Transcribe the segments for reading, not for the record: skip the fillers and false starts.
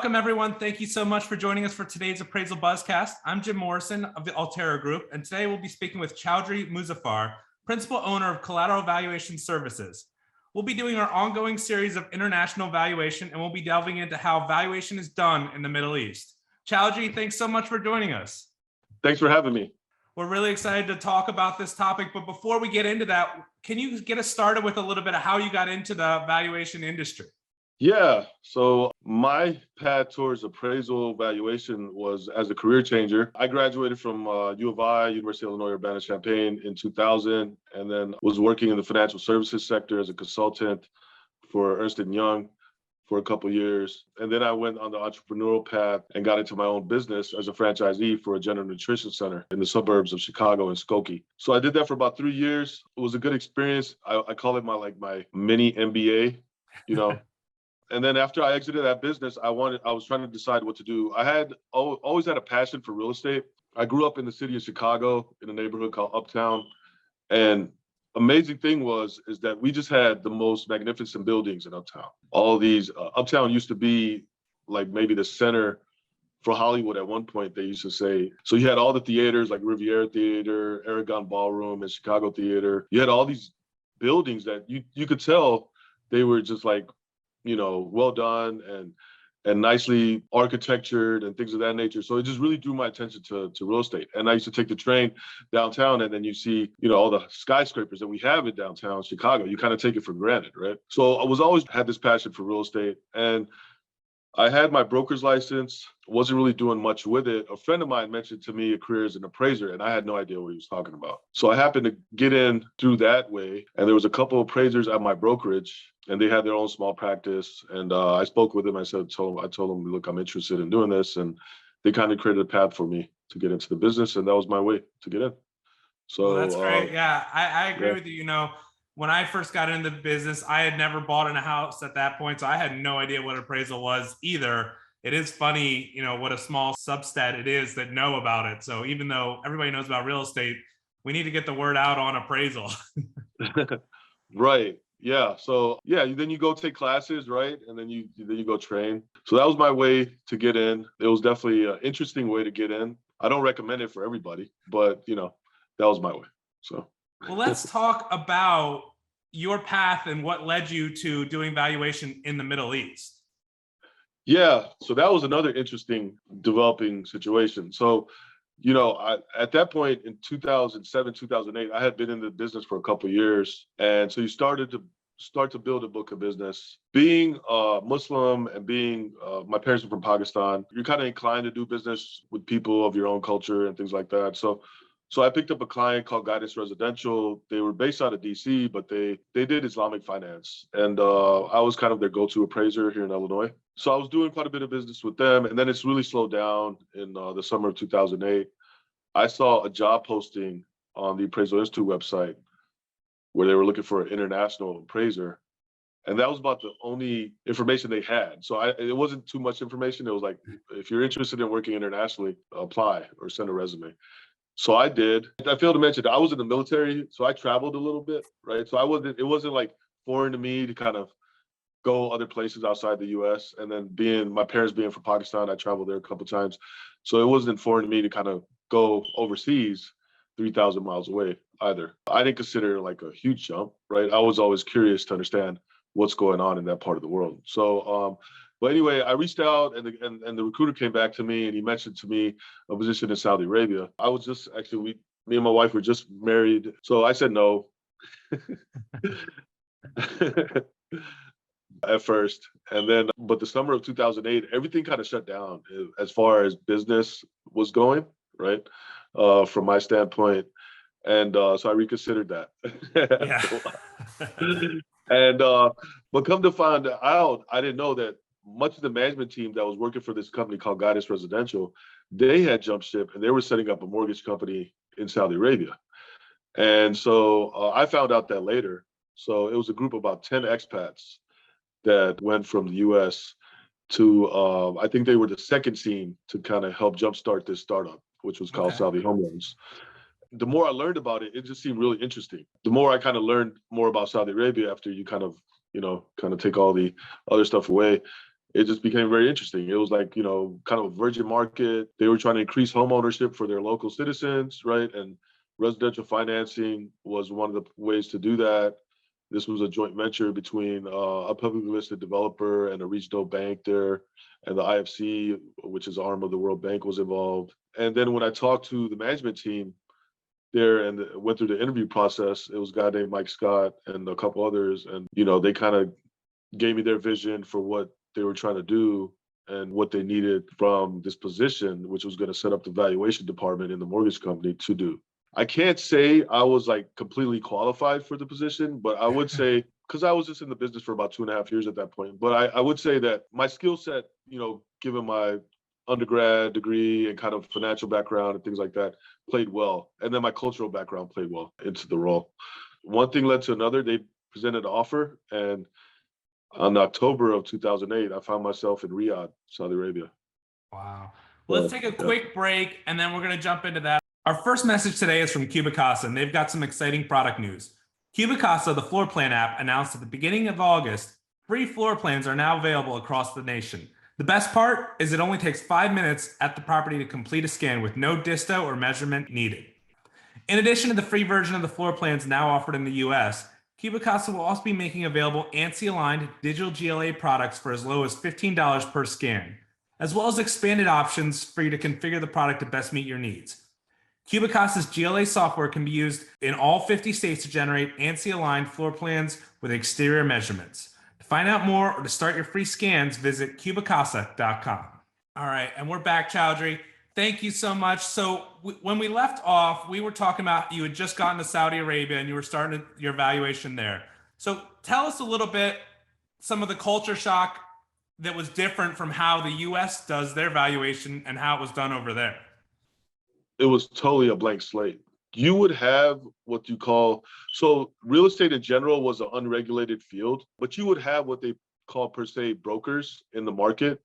welcome everyone. Thank you so much for joining us for today's Appraisal Buzzcast. I'm Jim Morrison of the Allterra Group, and today we'll be speaking with Choudhry Muzaffar, principal owner of Collateral Valuation Services. We'll be doing our ongoing series of international valuation, and we'll be delving into how valuation is done in the Middle East. Choudhry, thanks so much for joining us. Thanks for having me. We're really excited to talk about this topic, but before we get into that, can you get us started with a little bit of how you got into the valuation industry? Yeah, so my path towards appraisal valuation was as a career changer. I graduated from U of I, University of Illinois Urbana-Champaign in 2000, and then was working in the financial services sector as a consultant for Ernst & Young for a couple of years. And then I went on the entrepreneurial path and got into my own business as a franchisee for a general nutrition center in the suburbs of Chicago and Skokie. So I did that for about 3 years. It was a good experience. I call it my mini MBA, you know. And then after I exited that business, I was trying to decide what to do. I had always had a passion for real estate. I grew up in the city of Chicago in a neighborhood called Uptown. And amazing thing is that we just had the most magnificent buildings in Uptown. All these, Uptown used to be like maybe the center for Hollywood at one point, they used to say. So you had all the theaters like Riviera Theater, Aragon Ballroom, and Chicago Theater. You had all these buildings that you could tell they were just like, well done and nicely architectured and things of that nature. So it just really drew my attention to real estate. And I used to take the train downtown, and then you see, all the skyscrapers that we have in downtown Chicago. You kind of take it for granted, right? So I was always had this passion for real estate, and I had my broker's license, wasn't really doing much with it. A friend of mine mentioned to me a career as an appraiser, and I had no idea what he was talking about. So I happened to get in through that way, and there was a couple of appraisers at my brokerage, and they had their own small practice. And I spoke with them. I told them, look, I'm interested in doing this, and they kind of created a path for me to get into the business, and that was my way to get in. So well, that's great. Yeah, I agree with you. When I first got into the business, I had never bought in a house at that point, so I had no idea what appraisal was either. It is funny, what a small subset it is that know about it. So even though everybody knows about real estate, we need to get the word out on appraisal. Right. Yeah. So then you go take classes, right? And then you go train. So that was my way to get in. It was definitely an interesting way to get in. I don't recommend it for everybody, but that was my way. So. Well, let's talk about your path and what led you to doing valuation in the Middle East. Yeah, so that was another interesting developing situation. So, at that point in 2007, 2008, I had been in the business for a couple of years. And so you start to build a book of business. Being Muslim and being, my parents are from Pakistan, you're kind of inclined to do business with people of your own culture and things like that. So I picked up a client called Guidance Residential. They were based out of DC, but they did Islamic finance. And I was kind of their go-to appraiser here in Illinois. So I was doing quite a bit of business with them. And then it's really slowed down in the summer of 2008. I saw a job posting on the Appraisal Institute website where they were looking for an international appraiser. And that was about the only information they had. So it wasn't too much information. It was like, if you're interested in working internationally, apply or send a resume. So I did. I failed to mention that I was in the military, so I traveled a little bit, right? So it wasn't like foreign to me to kind of go other places outside the US. And then my parents being from Pakistan, I traveled there a couple of times. So it wasn't foreign to me to kind of go overseas 3,000 miles away either. I didn't consider it like a huge jump, right? I was always curious to understand what's going on in that part of the world. So, but anyway, I reached out and the recruiter came back to me and he mentioned to me a position in Saudi Arabia. I was just me and my wife were just married. So I said no at first. And then, but the summer of 2008, everything kind of shut down as far as business was going, right? From my standpoint. And so I reconsidered that. And, but come to find out, I didn't know that much of the management team that was working for this company called Guidance Residential, they had jumped ship and they were setting up a mortgage company in Saudi Arabia. And so I found out that later. So it was a group of about 10 expats that went from the US to, I think they were the second scene to kind of help jumpstart this startup, which was called Saudi Home Loans. The more I learned about it, it just seemed really interesting. The more I kind of learned more about Saudi Arabia after you kind of take all the other stuff away, it just became very interesting. It was like, kind of a virgin market. They were trying to increase home ownership for their local citizens, right? And residential financing was one of the ways to do that. This was a joint venture between a publicly listed developer and a regional bank there, and the IFC, which is an arm of the World Bank, was involved. And then when I talked to the management team there and went through the interview process, it was a guy named Mike Scott and a couple others, and they kind of gave me their vision for what they were trying to do and what they needed from this position, which was going to set up the valuation department in the mortgage company to do. I can't say I was like completely qualified for the position, but I would say, because I was just in the business for about 2.5 years at that point, but I would say that my skill set, given my undergrad degree and kind of financial background and things like that, played well. And then my cultural background played well into the role. One thing led to another. They presented an offer, and in October of 2008, I found myself in Riyadh, Saudi Arabia. Wow. Well, let's take a quick break, and then we're going to jump into that. Our first message today is from Cubicasa, and they've got some exciting product news. Cubicasa, the floor plan app, announced at the beginning of August, free floor plans are now available across the nation. The best part is it only takes 5 minutes at the property to complete a scan with no disto or measurement needed. In addition to the free version of the floor plans now offered in the US, Cubicasa will also be making available ANSI-aligned digital GLA products for as low as $15 per scan, as well as expanded options for you to configure the product to best meet your needs. Cubicasa's GLA software can be used in all 50 states to generate ANSI-aligned floor plans with exterior measurements. To find out more or to start your free scans, visit cubicasa.com. All right, and we're back, Choudhry. Thank you so much. So when we left off, we were talking about you had just gotten to Saudi Arabia and you were starting your valuation there. So tell us a little bit, some of the culture shock that was different from how the US does their valuation and how it was done over there. It was totally a blank slate. You would have what you call, so real estate in general was an unregulated field, but you would have what they call per se brokers in the market,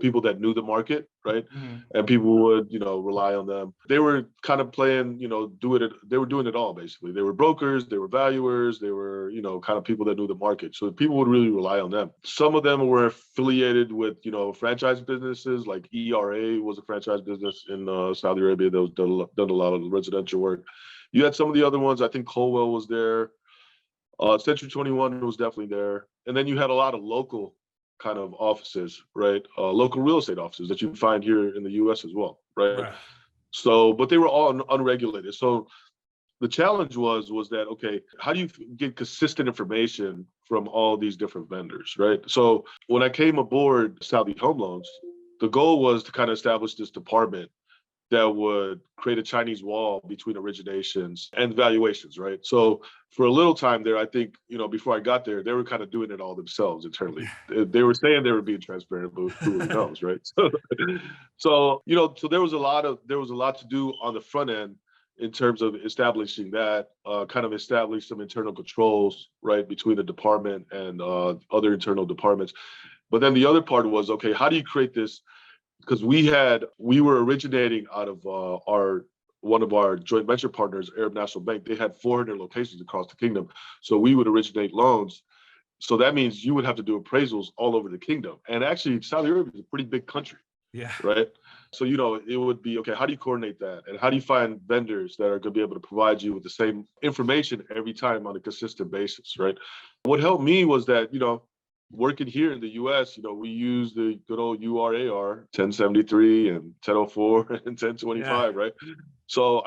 people that knew the market, right? Mm-hmm. And people would, rely on them. They were kind of playing, they were doing it all basically. They were brokers, they were valuers, they were, kind of people that knew the market. So people would really rely on them. Some of them were affiliated with, franchise businesses, like ERA was a franchise business in Saudi Arabia that was done a lot of residential work. You had some of the other ones. I think Colwell was there. Century 21 was definitely there. And then you had a lot of local kind of offices, right? Local real estate offices that you find here in the US as well, right? So, but they were all unregulated. So the challenge was that, okay, how do you get consistent information from all these different vendors, right? So when I came aboard Saudi Home Loans, the goal was to kind of establish this department that would create a Chinese wall between originations and valuations, right? So for a little time there, I think, before I got there, they were kind of doing it all themselves internally. They were saying they were being transparent, but who really knows, right? So there was a lot to do on the front end in terms of establishing that, kind of establish some internal controls, right, between the department and other internal departments. But then the other part was, okay, how do you create this? Because we were originating out of one of our joint venture partners, Arab National Bank. They had 400 locations across the kingdom. So we would originate loans. So that means you would have to do appraisals all over the kingdom. And actually, Saudi Arabia is a pretty big country. Yeah. Right. So, it would be, okay, how do you coordinate that? And how do you find vendors that are going to be able to provide you with the same information every time on a consistent basis, right? What helped me was that, working here in the US, we use the good old URAR 1073 and 1004 and 1025, right? So,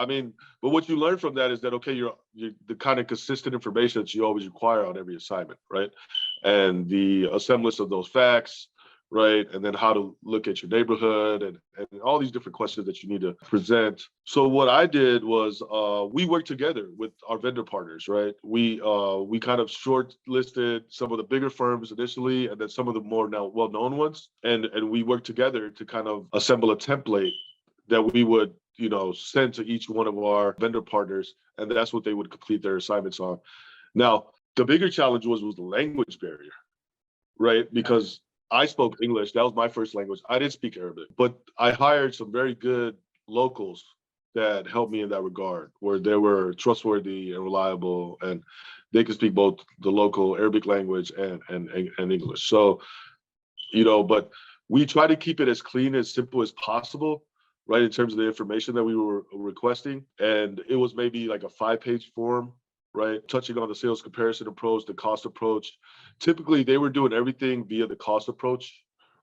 but what you learn from that is that, okay, you're the kind of consistent information that you always require on every assignment, right? And the assemblage of those facts, right? And then how to look at your neighborhood and all these different questions that you need to present. So what I did was we worked together with our vendor partners, right? We kind of shortlisted some of the bigger firms initially, and then some of the more now well-known ones. And we worked together to kind of assemble a template that we would, send to each one of our vendor partners. And that's what they would complete their assignments on. Now, the bigger challenge was the language barrier, right? Because I spoke English. That was my first language. I didn't speak Arabic, but I hired some very good locals that helped me in that regard, where they were trustworthy and reliable, and they could speak both the local Arabic language and English. So but we try to keep it as clean, as simple as possible, right, in terms of the information that we were requesting. And it was maybe like a 5-page form, right, touching on the sales comparison approach, the cost approach. Typically, they were doing everything via the cost approach,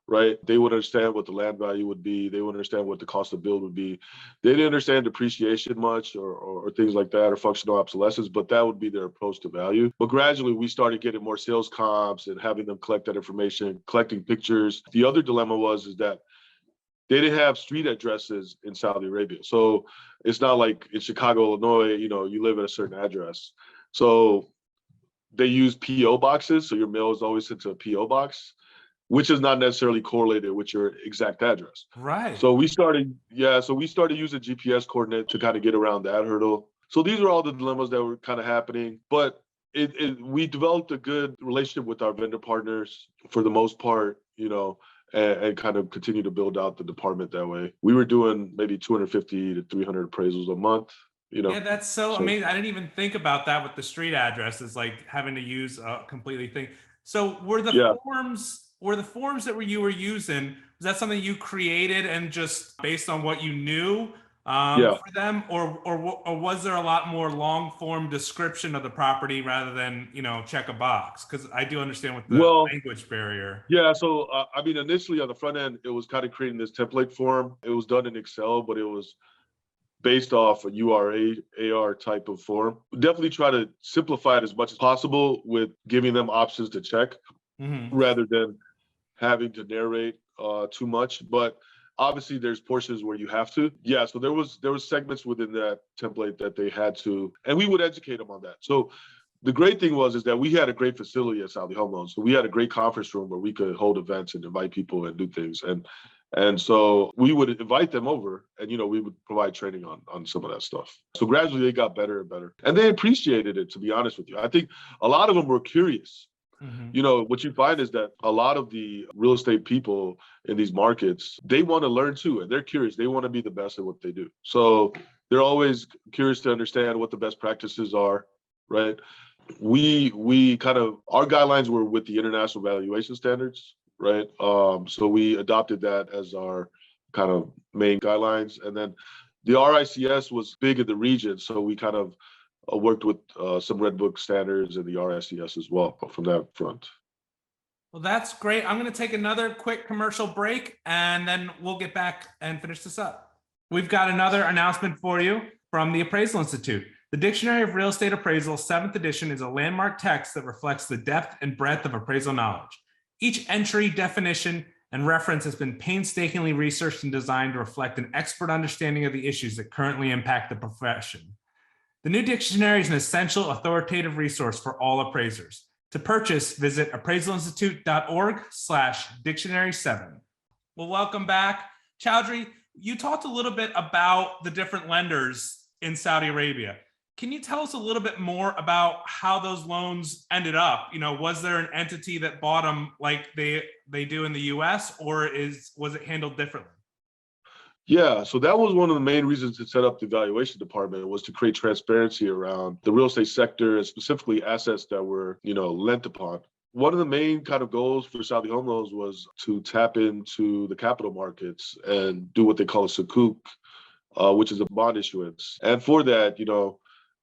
right? They would understand what the land value would be. They would understand what the cost of build would be. They didn't understand depreciation much or things like that, or functional obsolescence, but that would be their approach to value. But gradually, we started getting more sales comps and having them collect that information, collecting pictures. The other dilemma is that they didn't have street addresses in Saudi Arabia. So it's not like in Chicago, Illinois, you live at a certain address. So they use PO boxes. So your mail is always sent to a PO box, which is not necessarily correlated with your exact address. Right. So we started using GPS coordinate to kind of get around that hurdle. So these are all the dilemmas that were kind of happening, but we developed a good relationship with our vendor partners for the most part, and kind of continue to build out the department that way. We were doing maybe 250 to 300 appraisals a month. Yeah, that's so amazing. I didn't even think about that with the street addresses, like having to use a completely thing. So were the forms that you were using, was that something you created and just based on what you knew for them, or was there a lot more long form description of the property rather than check a box? Because I do understand with the language barrier. Yeah, so initially on the front end, it was kind of creating this template form. It was done in Excel, but it was based off a URA, AR type of form. Definitely try to simplify it as much as possible with giving them options to check rather than having to narrate too much. But obviously there's portions where you have to. Yeah, so there was segments within that template that they had to, and we would educate them on that. So the great thing is that we had a great facility at Saudi Home Loans. So we had a great conference room where we could hold events and invite people and do things. And so we would invite them over and, we would provide training on some of that stuff. So gradually they got better and better. And they appreciated it, to be honest with you. I think a lot of them were curious. What you find is that a lot of the real estate people in these markets, they want to learn too, and they're curious. They want to be the best at what they do. So they're always curious to understand what the best practices are, right? We our guidelines were with the international valuation standards, right? So we adopted that as our kind of main guidelines. And then the RICS was big in the region. So we kind of worked with some Red Book standards and the RICS as well from that front. Well, that's great. I'm going to take another quick commercial break and then we'll get back and finish this up. We've got another announcement for you from the Appraisal Institute. The Dictionary of Real Estate Appraisal 7th edition is a landmark text that reflects the depth and breadth of appraisal knowledge. Each entry, definition, and reference has been painstakingly researched and designed to reflect an expert understanding of the issues that currently impact the profession. The new dictionary is an essential authoritative resource for all appraisers. To purchase, visit appraisalinstitute.org/dictionary7. Well, welcome back. Choudhry, you talked a little bit about the different lenders in Saudi Arabia. Can you tell us a little bit more about how those loans ended up? Was there an entity that bought them like they do in the US, or was it handled differently? Yeah, so that was one of the main reasons to set up the valuation department, was to create transparency around the real estate sector and specifically assets that were, lent upon. One of the main kind of goals for Saudi Home Loans was to tap into the capital markets and do what they call a sukuk, which is a bond issuance. And for that,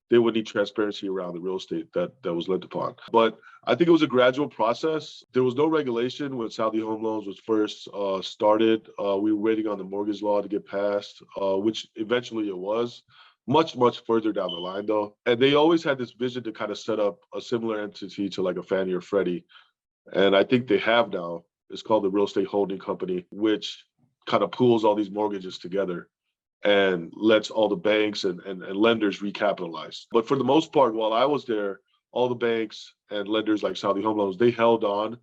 they would need transparency around the real estate that was lent upon. But I think it was a gradual process. There was no regulation when Saudi Home Loans was first started. We were waiting on the mortgage law to get passed, which eventually it was. Much, much further down the line, though. And they always had this vision to kind of set up a similar entity to like a Fannie or Freddie. And I think they have now. It's called the Real Estate Holding Company, which kind of pools all these mortgages together and lets all the banks and lenders recapitalize. But for the most part, while I was there, all the banks and lenders like Saudi Home Loans, they held on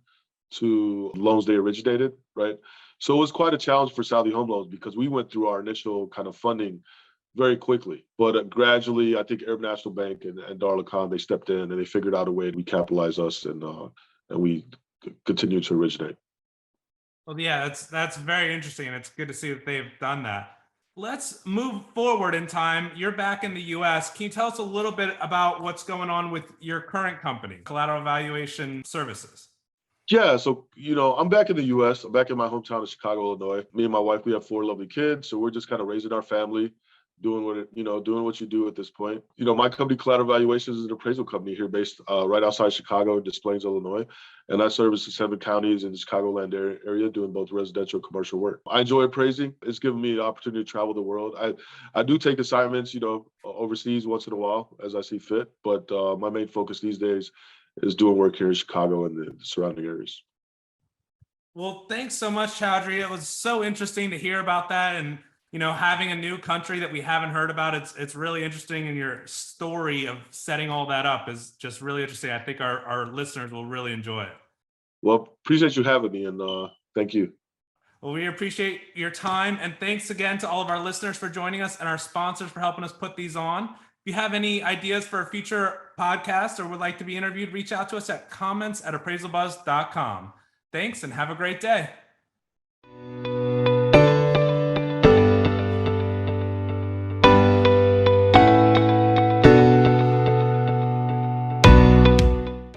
to loans they originated, right? So it was quite a challenge for Saudi Home Loans because we went through our initial kind of funding very quickly. But gradually, I think Arab National Bank and Darul Khan, they stepped in and they figured out a way to recapitalize us, and we continued to originate. Well, yeah, that's very interesting, and it's good to see that they've done that. Let's move forward in time. You're back in the US. Can you tell us a little bit about what's going on with your current company, Collateral Valuation Services? Yeah, so I'm back in the U.S. I'm back in my hometown of Chicago, Illinois. Me and my wife, we have 4 lovely kids, so we're just kind of raising our family, doing what you do at this point. My company, Collateral Valuations, is an appraisal company here based right outside Chicago, Des Plaines, Illinois, and I service the 7 counties in the Chicagoland area, doing both residential and commercial work. I enjoy appraising. It's given me the opportunity to travel the world. I do take assignments, overseas once in a while as I see fit, but my main focus these days is doing work here in Chicago and the surrounding areas. Well, thanks so much, Choudhry. It was so interesting to hear about that, and having a new country that we haven't heard about. It's really interesting, and your story of setting all that up is just really interesting. I think our listeners will really enjoy it. Well, appreciate you having me, and thank you. Well, we appreciate your time, and thanks again to all of our listeners for joining us and our sponsors for helping us put these on. If you have any ideas for a future podcast or would like to be interviewed, reach out to us at comments@appraisalbuzz.com. Thanks and have a great day.